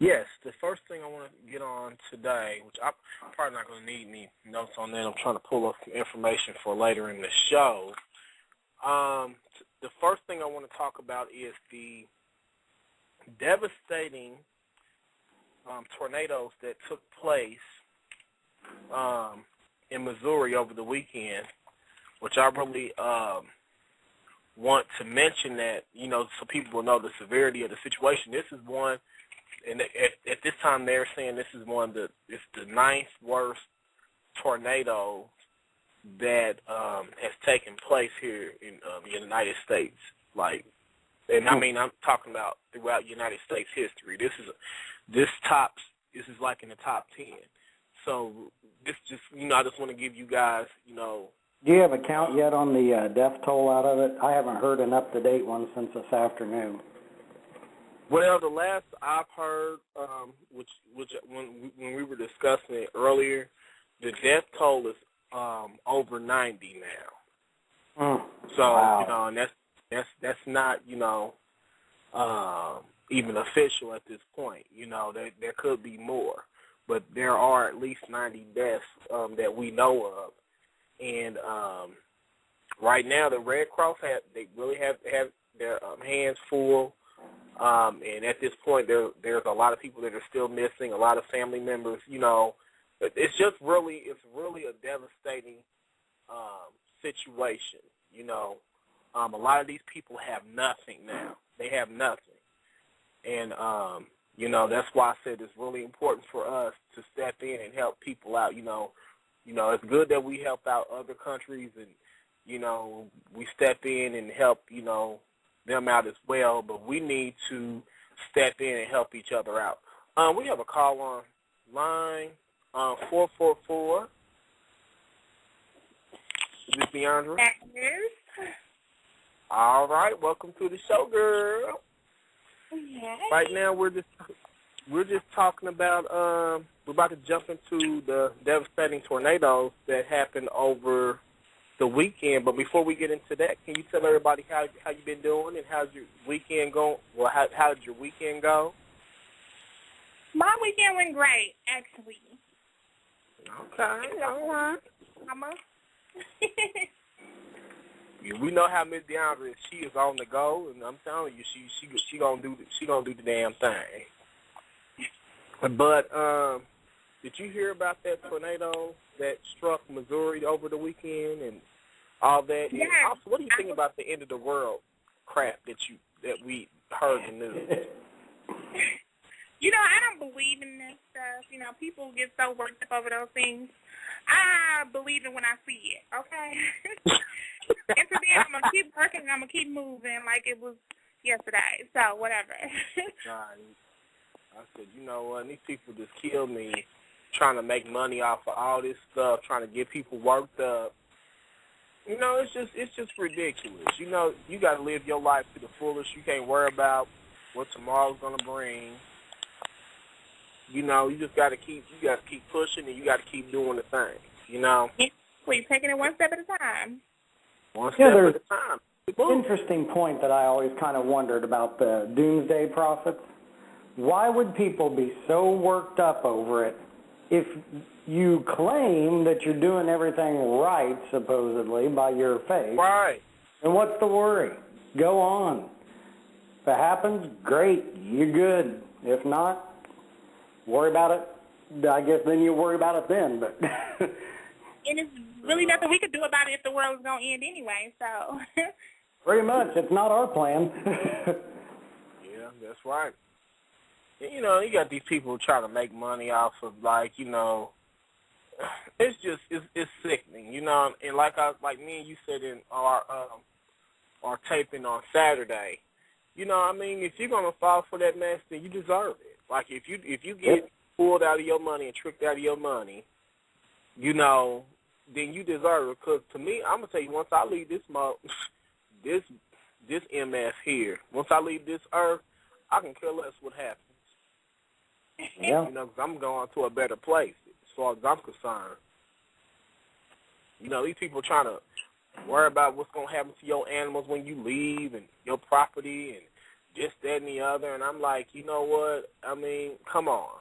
Yes, the first thing I want to get on today, which I'm probably not going to need any notes on that. I'm trying to pull up some information for later in the show. The first thing I want to talk about is the devastating tornadoes that took place in Missouri over the weekend, which I really want to mention that, so people will know the severity of the situation. This is one, and at this time they're saying this is it's the ninth worst tornado that has taken place here in the United States. And I mean, I'm talking about throughout United States history. This is like in the top 10. So this just, I just want to give you guys, Do you have a count yet on the death toll out of it? I haven't heard an up-to-date one since this afternoon. Well, the last I've heard, which when we were discussing it earlier, the death toll is over 90 now. So wow. and that's not even official at this point. There could be more, but there are at least 90 deaths that we know of, and right now the Red Cross really have their hands full. And at this point, there's a lot of people that are still missing, a lot of family members. It's really a devastating situation. A lot of these people have nothing now. They have nothing, and that's why I said it's really important for us to step in and help people out. It's good that we help out other countries, and we step in and help them out as well, but we need to step in and help each other out. We have a call on line 444. Is this Deandra? Yes. All right, welcome to the show, girl. Yes. Right now we're just talking about we're about to jump into the devastating tornadoes that happened over the weekend. But before we get into that, can you tell everybody how you've been doing and how's your weekend going? Well, how did your weekend go? My weekend went great, actually. Okay, all right. Mama. We know how Miss Deandra is. She is on the go, and I'm telling you, she gonna do the damn thing. But did you hear about that tornado that struck Missouri over the weekend and all that? Yeah. And also, what do you think about the end of the world crap that we heard in the news? I don't believe in this stuff. People get so worked up over those things. I believe it when I see it, okay? And today I'm going to keep working, I'm going to keep moving like it was yesterday. So, whatever. I said, you know what, these people just killed me trying to make money off of all this stuff, trying to get people worked up. It's just ridiculous. You got to live your life to the fullest. You can't worry about what tomorrow's going to bring. You just got to keep pushing, and you got to keep doing the thing. We're taking it one step at a time. One step at a time. Interesting point that I always kind of wondered about the doomsday prophets. Why would people be so worked up over it if you claim that you're doing everything right, supposedly, by your faith? Right. And what's the worry? Go on. If it happens, great. You're good. If not, worry about it. I guess then you worry about it then. But and it's really nothing we could do about it if the world is going to end anyway. So pretty much. It's not our plan. Yeah, that's right. And, you got these people trying to make money off of, it's just, it's sickening, and like me and you said in our taping on Saturday, if you're going to fall for that mess, then you deserve it. Like, if you get pulled out of your money and tricked out of your money, then you deserve it. Because to me, I'm going to tell you, once I leave this MS here, once I leave this earth, I can care less what happens. Yeah. Because I'm going to a better place as far as I'm concerned. These people trying to worry about what's going to happen to your animals when you leave and your property and, this, that, and the other. And I'm like, you know what? I mean, come on.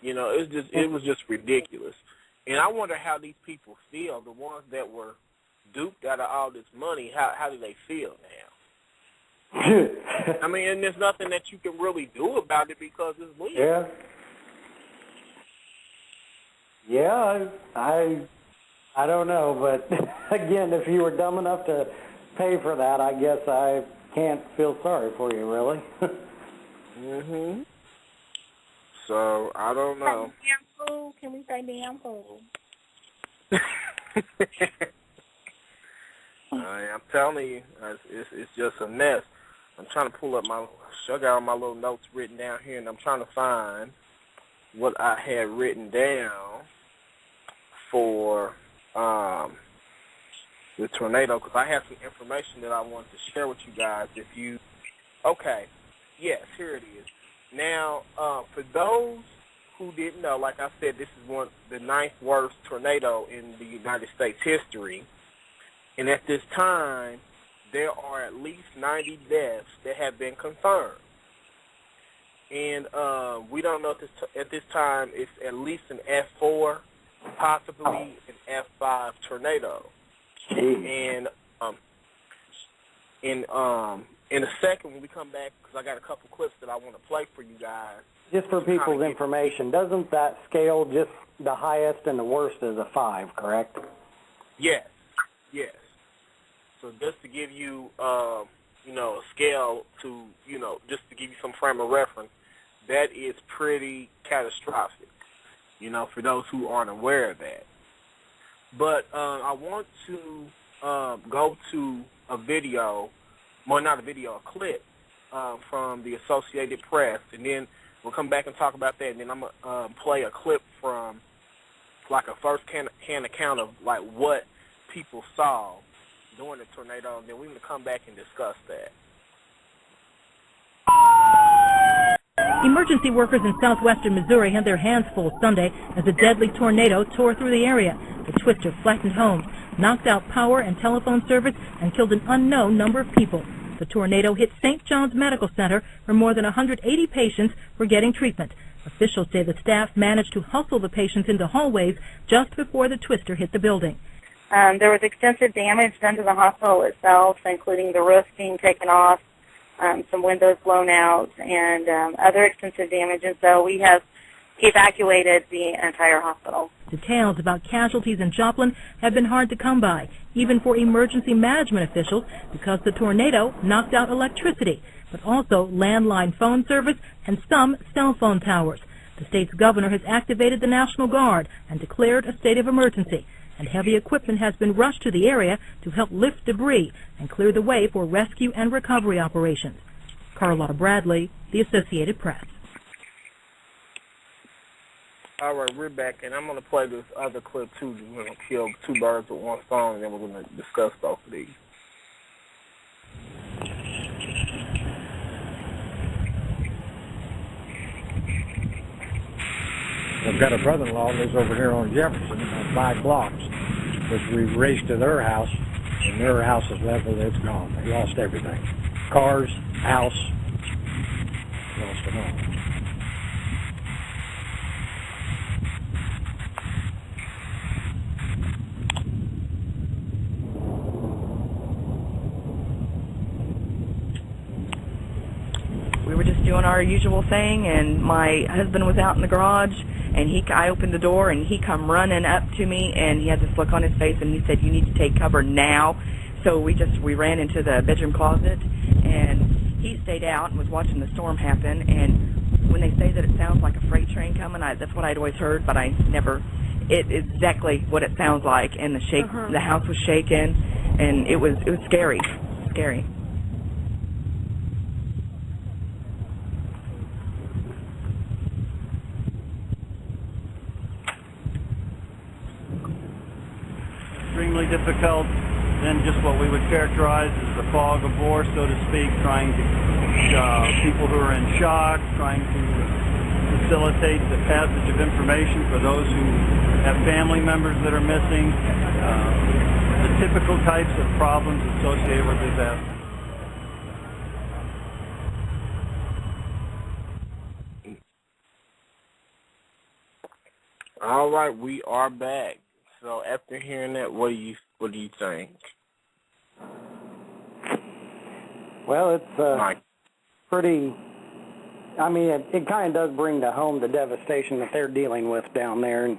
You know, it was just ridiculous. And I wonder how these people feel, the ones that were duped out of all this money, how do they feel now? I mean, and there's nothing that you can really do about it because it's legal. Yeah. Yeah, I don't know, but again, if you were dumb enough to pay for that, I guess I can't feel sorry for you, really. Mhm. So I don't know. Damn fool. Can we say damn fool? I'm telling you, it's just a mess. I'm trying to pull up I got all my little notes written down here, and I'm trying to find what I had written down for the tornado, because I have some information that I want to share with you guys. Okay, yes, here it is. Now, for those who didn't know, like I said, this is the 9th worst tornado in the United States history. And at this time, there are at least 90 deaths that have been confirmed. And we don't know at this time it's at least an F4, possibly an F5 tornado. And in a second when we come back, because I got a couple clips that I want to play for you guys. Just for people's information, doesn't that scale just the highest and the worst is a 5, correct? Yes. So just to give you, a scale to, just to give you some frame of reference, that is pretty catastrophic, for those who aren't aware of that. But I want to go to a video, well, not a video, a clip from the Associated Press, and then we'll come back and talk about that, and then I'm going to play a clip from, like, a first-hand account of, like, what people saw during the tornado, and then we're going to come back and discuss that. Emergency workers in southwestern Missouri had their hands full Sunday as a deadly tornado tore through the area. The twister flattened homes, knocked out power and telephone service, and killed an unknown number of people. The tornado hit St. John's Medical Center, where more than 180 patients were getting treatment. Officials say the staff managed to hustle the patients into hallways just before the twister hit the building. There was extensive damage done to the hospital itself, including the roof being taken off, some windows blown out, and other extensive damage. And so we have evacuated the entire hospital. Details about casualties in Joplin have been hard to come by, even for emergency management officials, because the tornado knocked out electricity, but also landline phone service and some cell phone towers. The state's governor has activated the National Guard and declared a state of emergency, and heavy equipment has been rushed to the area to help lift debris and clear the way for rescue and recovery operations. Carlotta Bradley, The Associated Press. All right, we're back, and I'm going to play this other clip, too. We're going to kill 2 birds with 1 stone, and then we're going to discuss both of these. I've got a brother-in-law who lives over here on Jefferson, 5 blocks, which we raced to their house, and their house is level, it's gone. They lost everything. Cars, house, lost them all. We were just doing our usual thing, and my husband was out in the garage, and I opened the door, and he come running up to me, and he had this look on his face, and he said, "You need to take cover now." So we ran into the bedroom closet, and he stayed out and was watching the storm happen. And when they say that it sounds like a freight train coming, that's what I'd always heard, but I never. It is exactly what it sounds like, and the house was shaking, and it was scary, scary. Extremely difficult, then just what we would characterize as the fog of war, so to speak, trying to people who are in shock, trying to facilitate the passage of information for those who have family members that are missing, the typical types of problems associated with disaster. All right, we are back. So after hearing that, what do you think? Well, it's pretty. I mean, it kind of does bring to home the devastation that they're dealing with down there, and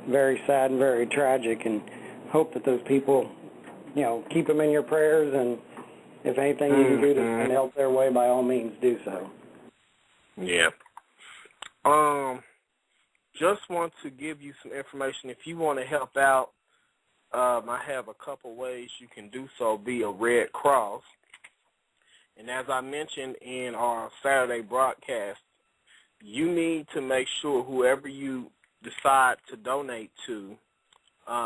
very sad and very tragic. And hope that those people, keep them in your prayers, and if anything you can do to help their way, by all means, do so. Yeah. Just want to give you some information. If you want to help out, I have a couple ways you can do so via Red Cross. And as I mentioned in our Saturday broadcast, you need to make sure whoever you decide to donate to,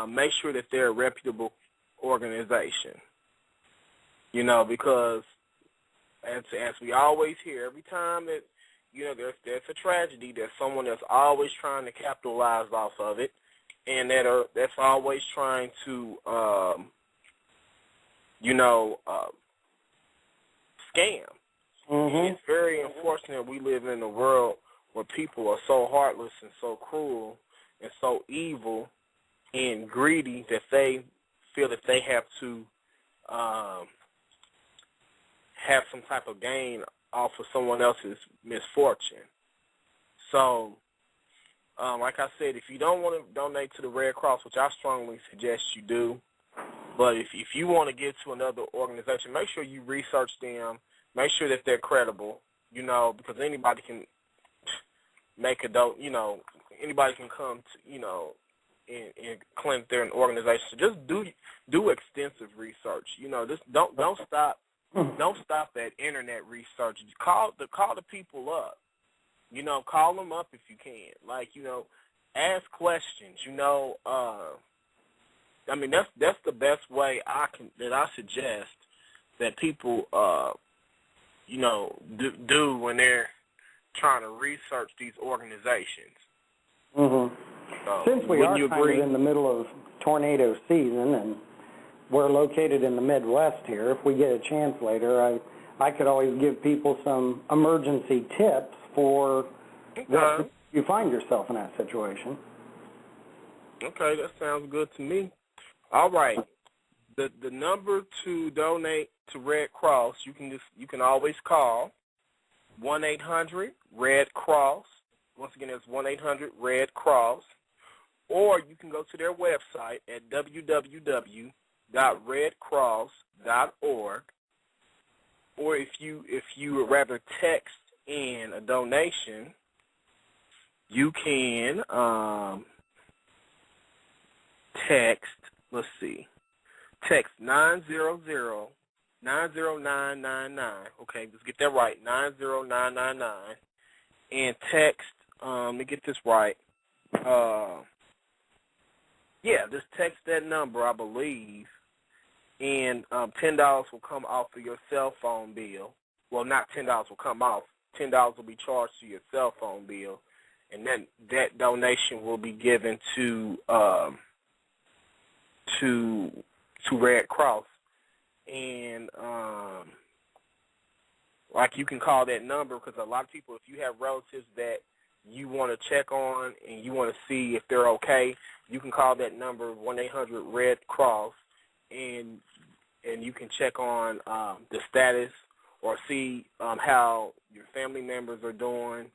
make sure that they're a reputable organization. Because as we always hear, every time that there's a tragedy, there's someone that's always trying to capitalize off of it, and that's always trying to, scam. Mm-hmm. It's very unfortunate we live in a world where people are so heartless and so cruel and so evil and greedy that they feel that they have to have some type of gain off of someone else's misfortune. So, like I said, if you don't want to donate to the Red Cross, which I strongly suggest you do, but if you want to give to another organization, make sure you research them, make sure that they're credible, because anybody can make anybody can come to, and claim they're an organization. So just do extensive research. Just don't stop. Don't stop at internet research. Call the people up. Call them up if you can. Ask questions. That's the best way I suggest that people do when they're trying to research these organizations. Mm-hmm. Since we are kind of in the middle of tornado season and we're located in the Midwest here, if we get a chance later, I could always give people some emergency tips for what you find yourself in that situation. Okay, that sounds good to me. All right. The number to donate to Red Cross, you can always call 1-800-RED-CROSS. Once again, it's 1-800-RED-CROSS. Or you can go to their website at www.redcross.org. Or if you would rather text in a donation, you can text 900-90999. Okay, let's get that right, 90999. And text, let me get this right. Just text that number, I believe, and $10 will come off of your cell phone bill. Well, not $10 will come off. $10 will be charged to your cell phone bill, and then that donation will be given to Red Cross. And you can call that number, because a lot of people, if you have relatives that you want to check on and you want to see if they're okay, you can call that number, 1-800-RED-CROSS, and you can check on the status or see how your family members are doing.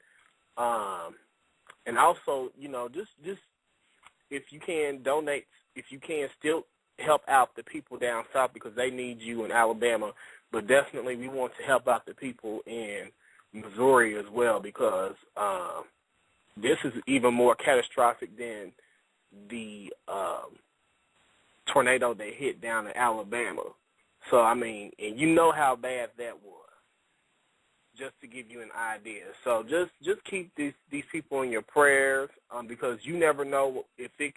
And also, just if you can donate, if you can still help out the people down south, because they need you in Alabama, but definitely we want to help out the people in Missouri as well, because this is even more catastrophic than the tornado that hit down in Alabama. So, and you know how bad that was, just to give you an idea. So just keep these people in your prayers, because you never know if it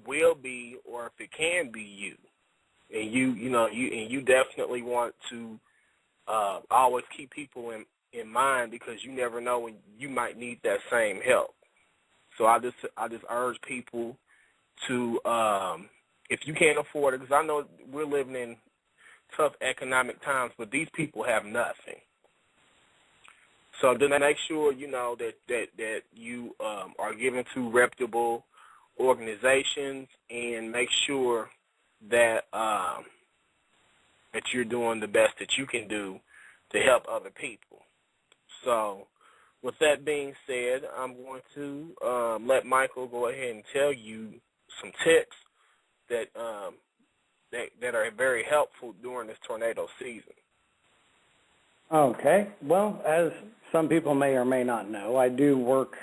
will be or if it can be you. And you definitely want to always keep people in mind, because you never know when you might need that same help. So I just urge people to, if you can't afford it, because I know we're living in tough economic times, but these people have nothing. So then make sure that you are given to reputable organizations and make sure that that you're doing the best that you can do to help other people. So with that being said, I'm going to let Michael go ahead and tell you some tips that that are very helpful during this tornado season. Okay. Well, as some people may or may not know, I do work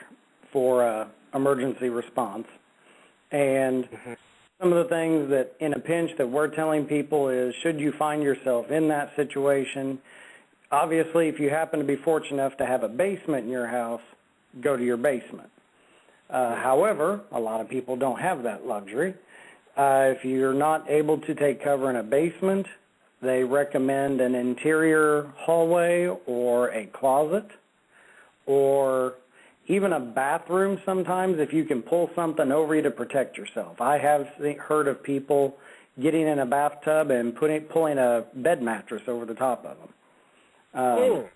for emergency response. And some of the things that in a pinch that we're telling people is, should you find yourself in that situation, obviously if you happen to be fortunate enough to have a basement in your house, go to your basement. However, a lot of people don't have that luxury. If you're not able to take cover in a basement, they recommend an interior hallway or a closet, or even a bathroom sometimes if you can pull something over you to protect yourself. I have heard of people getting in a bathtub and pulling a bed mattress over the top of them.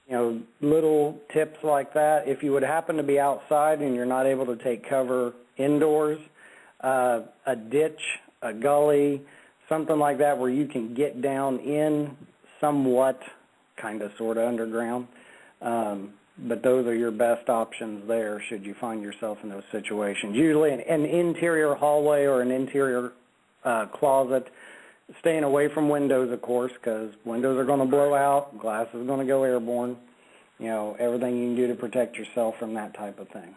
You know, little tips like that. If you would happen to be outside and you're not able to take cover indoors, a ditch, a gully, something like that where you can get down in somewhat, kind of, sort of underground. But those are your best options there should you find yourself in those situations. Usually an interior hallway or an interior closet, staying away from windows, of course, because windows are going to blow out, glass is going to go airborne, you know, everything you can do to protect yourself from that type of thing.